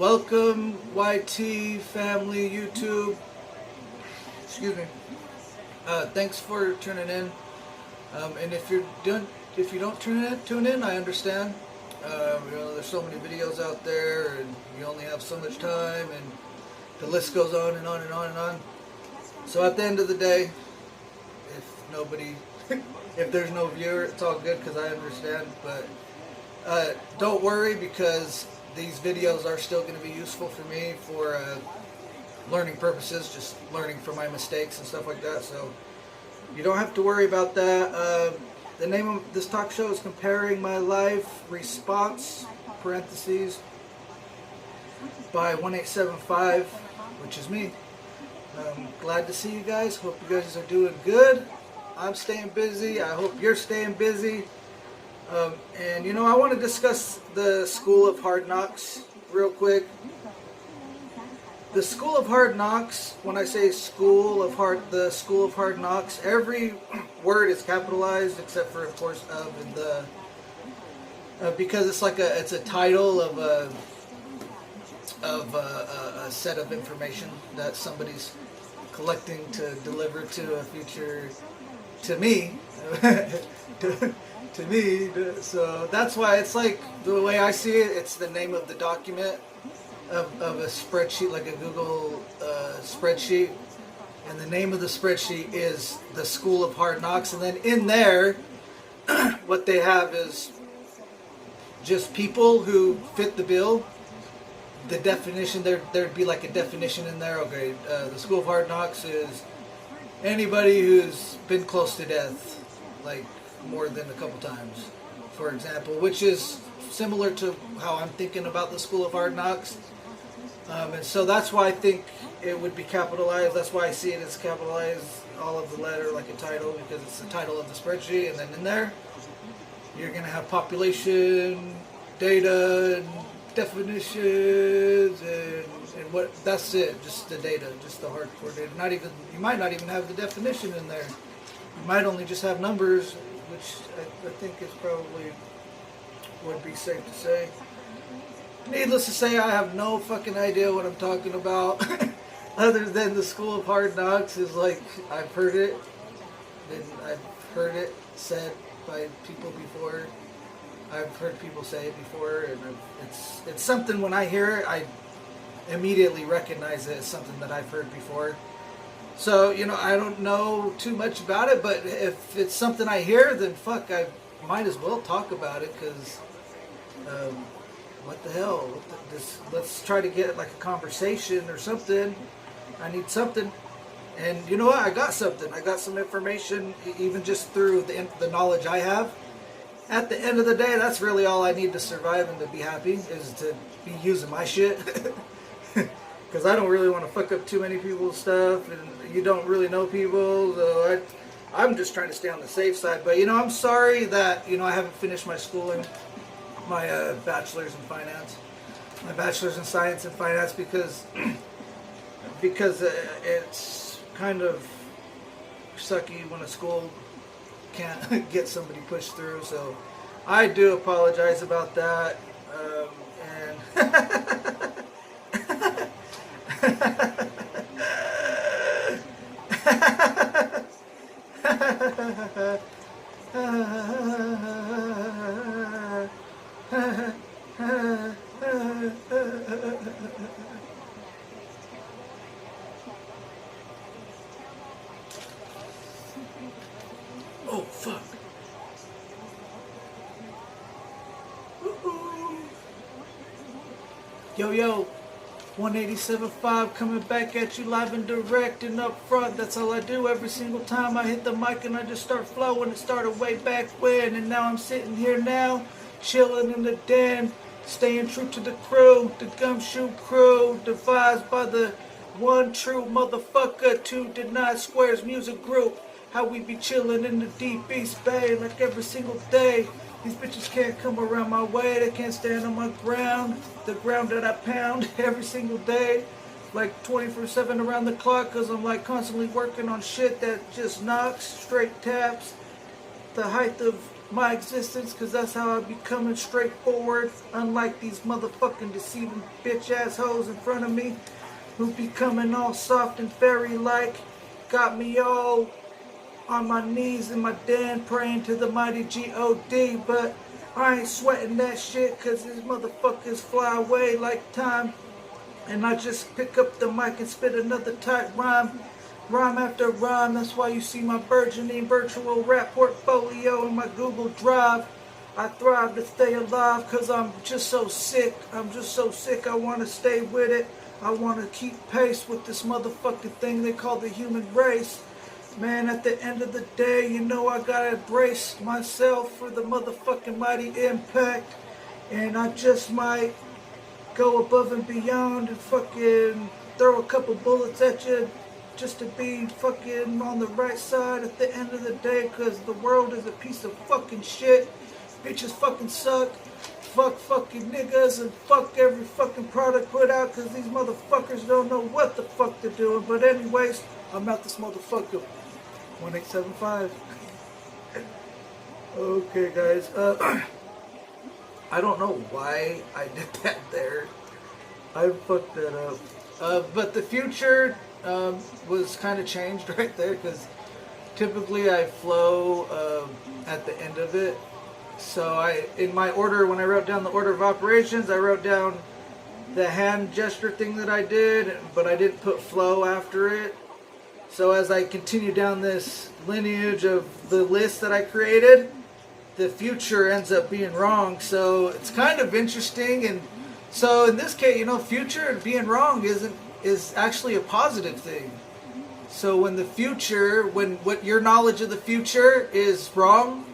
Welcome YT family YouTube. Excuse me. Thanks for tuning in. And if you don't tune in, I understand. There's so many videos out there, and you only have so much time, and the list goes on and on and on and on. So at the end of the day, if there's no viewer, it's all good because I understand. But don't worry, because these videos are still going to be useful for me for learning purposes, just learning from my mistakes and stuff like that. So you don't have to worry about that. The name of this talk show is Comparing My Life Response, parentheses, by 1875, which is me. Glad to see you guys. Hope you guys are doing good. I'm staying busy. I hope you're staying busy. And I want to discuss the School of Hard Knocks real quick. The School of Hard Knocks, when I say the School of Hard Knocks, every word is capitalized except for, of course, of and the, because it's a title of a set of information that somebody's collecting to deliver to a future, to me, to me. So that's why it's like, the way I see it, it's the name of the document of a spreadsheet, like a Google spreadsheet, and the name of the spreadsheet is the School of Hard Knocks. And then in there, what they have is just people who fit the bill. The definition, there'd be like a definition in there. Okay, the School of Hard Knocks is anybody who's been close to death, like more than a couple times, for example, which is similar to how I'm thinking about the School of Hard Knocks. And so that's why I think it would be capitalized. That's why I see it as capitalized, all of the letter, like a title, because it's the title of the spreadsheet. And then in there, you're going to have population, data, and definitions, and what, that's it, just the data, just the hardcore data. You might not even have the definition in there. You might only just have numbers, which I think is probably would be safe to say. Needless to say, I have no fucking idea what I'm talking about. Other than the School of Hard Knocks is like, I've heard it, and I've heard it said by people before. I've heard people say it before, and it's something, when I hear it, I immediately recognize it as something that I've heard before. So, I don't know too much about it, but if it's something I hear, then fuck, I might as well talk about it, because what the hell? Let's try to get like a conversation or something. I need something. And you know what? I got something. I got some information, even just through the knowledge I have. At the end of the day, that's really all I need to survive and to be happy, is to be using my shit. Because I don't really want to fuck up too many people's stuff, and you don't really know people, so I'm just trying to stay on the safe side. But I'm sorry that I haven't finished my schooling, my bachelor's in finance, my bachelor's in science and finance, because it's kind of sucky when a school can't get somebody pushed through. So I do apologize about that. Oh, fuck. Yo, 187.5 coming back at you live and direct and up front. That's all I do every single time I hit the mic, and I just start flowing. It started way back when, and now I'm sitting here now, chilling in the den, staying true to the crew, the Gumshoe crew, devised by the one true motherfucker, 2 Denied Squares music group. How we be chilling in the deep East Bay like every single day. These bitches can't come around my way, they can't stand on my ground, the ground that I pound every single day, like 24/7 around the clock, cause I'm constantly working on shit that just knocks, straight taps, the height of my existence, cause that's how I be coming straightforward. Unlike these motherfucking deceiving bitch assholes in front of me, who be coming all soft and fairy-like. Got me all on my knees in my den praying to the mighty G.O.D. But I ain't sweating that shit, cause these motherfuckers fly away like time. And I just pick up the mic and spit another tight rhyme. Rhyme after rhyme, that's why you see my burgeoning virtual rap portfolio in my Google Drive. I thrive to stay alive cause I'm just so sick. I want to stay with it. I want to keep pace with this motherfucking thing they call the human race. Man, at the end of the day, you know I gotta brace myself for the motherfucking mighty impact. And I just might go above and beyond and fucking throw a couple bullets at you just to be fucking on the right side at the end of the day, because the world is a piece of fucking shit. Bitches fucking suck. Fuck fucking niggas and fuck every fucking product put out, because these motherfuckers don't know what the fuck they're doing. But anyways, I'm out this motherfucker. 1875. Okay guys, I don't know why I did that there. I fucked that up. But the future was kind of changed right there, because typically I flow at the end of it. So in my order, when I wrote down the order of operations, I wrote down the hand gesture thing that I did, but I didn't put flow after it. So as I continue down this lineage of the list that I created, the future ends up being wrong. So it's kind of interesting. And so in this case, you know, future being wrong is actually a positive thing. So when the future, when what your knowledge of the future is wrong,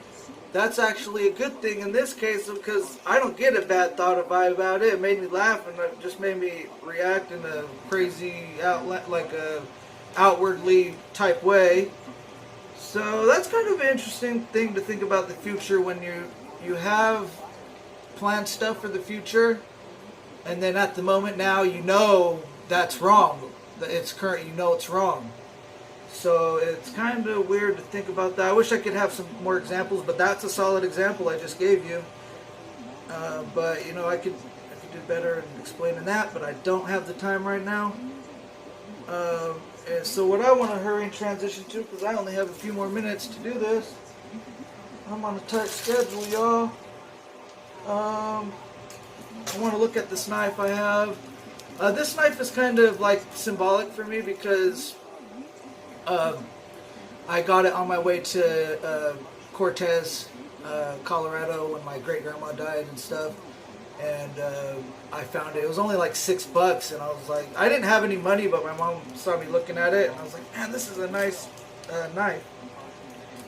that's actually a good thing in this case, because I don't get a bad thought about it. It made me laugh, and it just made me react in a crazy outwardly type way. So that's kind of an interesting thing to think about the future, when you have planned stuff for the future, and then at the moment now you know that's wrong. It's current, you know it's wrong. So it's kind of weird to think about that. I wish I could have some more examples, but that's a solid example I just gave you. But you know, I could do better in explaining that, but I don't have the time right now. And so what I want to hurry and transition to, because I only have a few more minutes to do this. I'm on a tight schedule, y'all. I want to look at this knife I have. This knife is kind of like symbolic for me, because I got it on my way to Cortez, Colorado, when my great grandma died and stuff. And I found it. It was only like $6, and I was like, I didn't have any money, but my mom saw me looking at it, and I was like, man, this is a nice knife.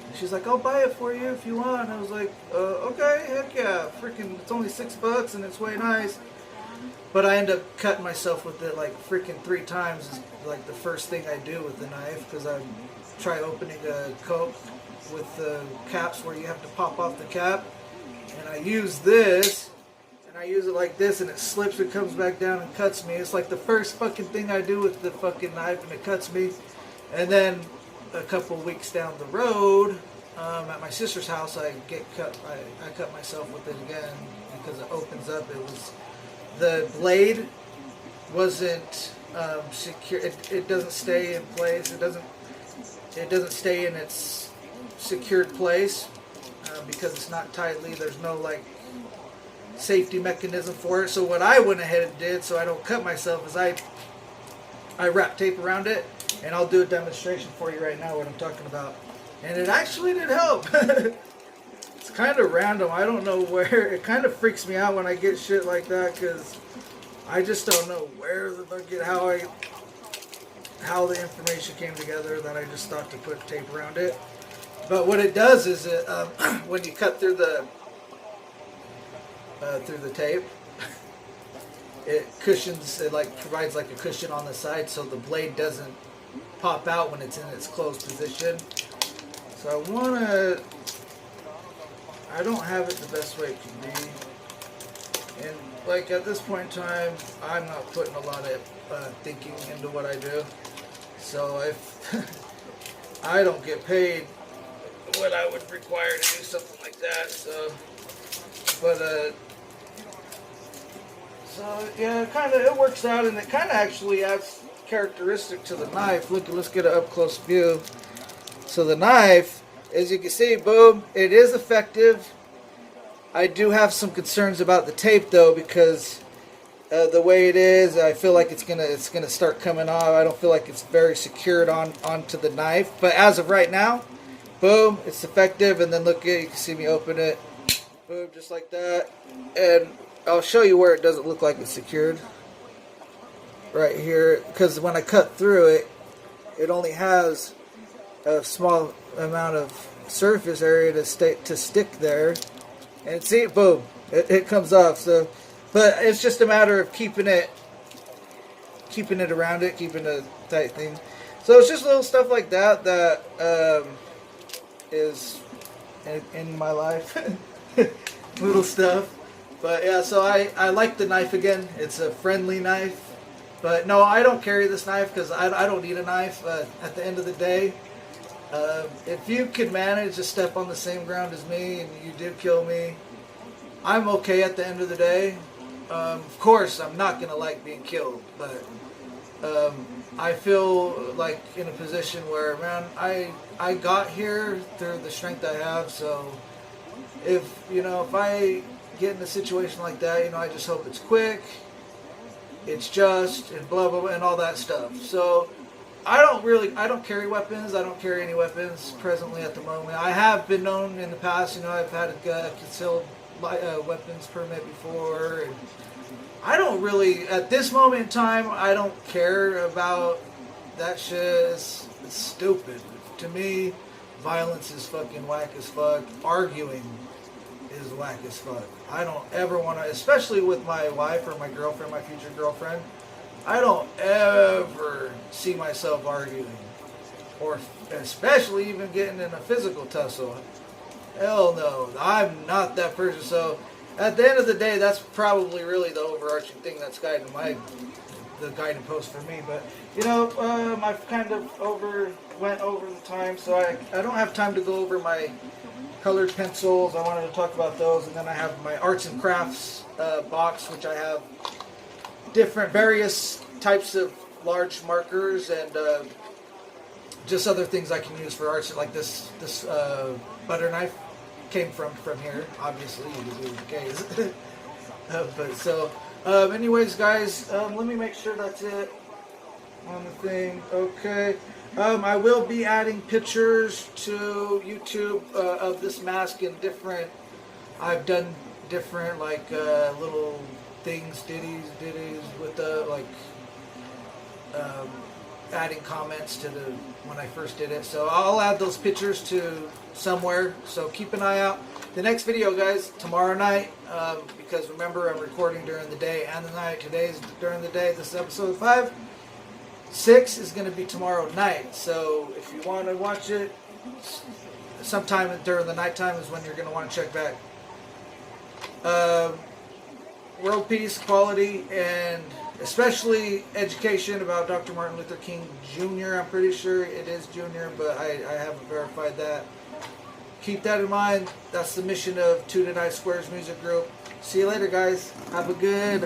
And she's like, I'll buy it for you if you want. And I was like, okay, heck yeah, freaking, it's only $6 and it's way nice. But I end up cutting myself with it like freaking 3 times. Is like the first thing I do with the knife, because I try opening a Coke with the caps where you have to pop off the cap, and I use this. I use it like this, and it slips and comes back down and cuts me. It's like the first fucking thing I do with the fucking knife, and it cuts me. And then a couple weeks down the road, at my sister's house, I cut myself with it again, because it opens up. It was, the blade wasn't secure. It doesn't stay in place. It doesn't stay in its secured place because it's not tightly. There's no like safety mechanism for it. So what I went ahead and did, so I don't cut myself, is I wrap tape around it, and I'll do a demonstration for you right now what I'm talking about. And it actually did help. It's kind of random. I don't know where. It kind of freaks me out when I get shit like that, because I just don't know where the fucking how the information came together that I just thought to put tape around it. But what it does is it when you cut through the tape, it cushions, it like provides like a cushion on the side, so the blade doesn't pop out when it's in its closed position. So I don't have it the best way it can be, and like at this point in time, I'm not putting a lot of thinking into what I do. So if I don't get paid what I would require to do something like that. So, but so yeah, it works out, and it kind of actually adds characteristic to the knife. Look, let's get an up close view. So the knife, as you can see, boom, it is effective. I do have some concerns about the tape though, because the way it is, I feel like it's gonna start coming off. I don't feel like it's very secured onto the knife. But as of right now, boom, it's effective. And then look, you can see me open it, boom, just like that. And I'll show you where it doesn't look like it's secured. Right here, because when I cut through it, it only has a small amount of surface area to stick there. And see, boom, it comes off. So, but it's just a matter of keeping it around it, keeping a tight thing. So it's just little stuff like that that is in my life, little stuff. But yeah, so I like the knife again. It's a friendly knife. But no, I don't carry this knife because I don't need a knife. At the end of the day, if you could manage to step on the same ground as me and you did kill me, I'm okay at the end of the day. Of course, I'm not going to like being killed, but I feel like in a position where, man, I got here through the strength I have. So if I get in a situation like that, I just hope it's quick, it's just, and blah blah blah, and all that stuff. So I don't carry weapons. I don't carry any weapons presently at the moment. I have been known in the past. I've had a concealed weapons permit before, and I don't really, at this moment in time, I don't care about that shit. It's stupid to me. Violence is fucking whack as fuck. Arguing is whack as fuck. I don't ever want to, especially with my wife or my girlfriend, my future girlfriend, I don't ever see myself arguing, or especially even getting in a physical tussle. Hell no, I'm not that person. So at the end of the day, that's probably really the overarching thing that's guiding the guiding post for me. But I've kind of went over the time, so I don't have time to go over my colored pencils. I wanted to talk about those, and then I have my arts and crafts box, which I have various types of large markers and just other things I can use for arts, like this butter knife came from here. Obviously, you can do the case. But so, anyways, guys, let me make sure that's it on the thing. Okay. I will be adding pictures to YouTube of this mask in different. I've done different little things, ditties with the adding comments to when I first did it. So I'll add those pictures to somewhere. So keep an eye out. The next video, guys, tomorrow night. Because remember, I'm recording during the day and the night. Today's during the day. This is episode 5. 6 is going to be tomorrow night. So if you want to watch it, sometime during the nighttime is when you're going to want to check back. World peace, equality, and especially education about Dr. Martin Luther King Jr. I'm pretty sure it is Jr., but I haven't verified that. Keep that in mind. That's the mission of 2 to 9 Squares Music Group. See you later, guys. Have a good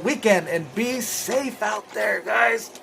weekend, and be safe out there, guys.